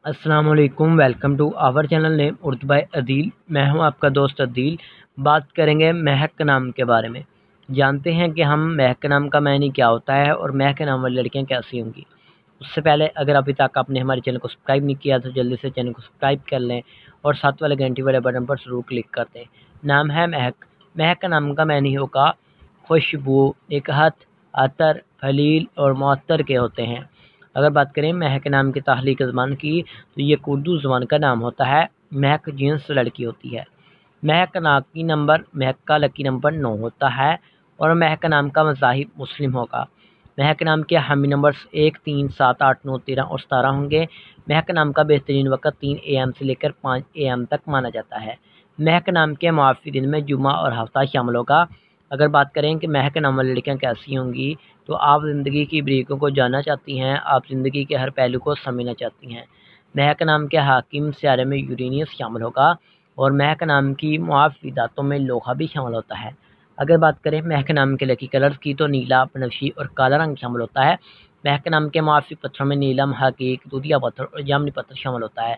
अस्सलाम वालेकुम, welcome to our channel name Urdu by Adeel. मैं हूं आपका दोस्त अदील। बात करेंगे महक नाम के बारे में। जानते हैं कि हम महक नाम का मायने क्या होता है और महक नाम वाली लड़कियां कैसी होंगी। उससे पहले अगर अभी तक आपने हमारे चैनल को सब्सक्राइब नहीं किया तो जल्दी से चैनल को सब्सक्राइब कर लें और साथ वाले घंटी वाले बटन पर ज़रूर क्लिक कर दें। नाम है महक। महक नाम का मायने होगा खुशबू, एकहत, अतर, फलील और मुअत्तर के होते हैं। अगर बात करें महक नाम की तहलीक ज़बान की तो ये उर्दू ज़बान का नाम होता है। महक जिन्स लड़की होती है। महक का लकी नंबर 9 होता है और महक नाम का मज़ाहिब मुस्लिम होगा। महक नाम के हामी नंबर्स 1, 3, 7, 8, 9, 13 और 17 होंगे। महक नाम का बेहतरीन वक़्त 3 AM से लेकर 5 AM तक माना जाता है। महक नाम के मुआफ़ी दिन में जुमा और हफ्ता शामिल होगा। अगर बात करें कि महक नाम वाली लड़कियाँ कैसी होंगी, तो आप ज़िंदगी की बारीकियों को जानना चाहती हैं, आप ज़िंदगी के हर पहलू को समझना चाहती हैं। महक नाम के हाकिम सियारे में यूरेनियस शामिल होगा और महक नाम की मुआफ़ी दाँतों में लोहा भी शामिल होता है। अगर बात करें महक नाम के लकी कलर्स की तो नीला, बनफशी और काला रंग शामिल होता है। महक नाम के मुआफ़ी पत्थरों में नीलम, हकीक, दूधिया पत्थर और जामुनी पत्थर शामिल होता है।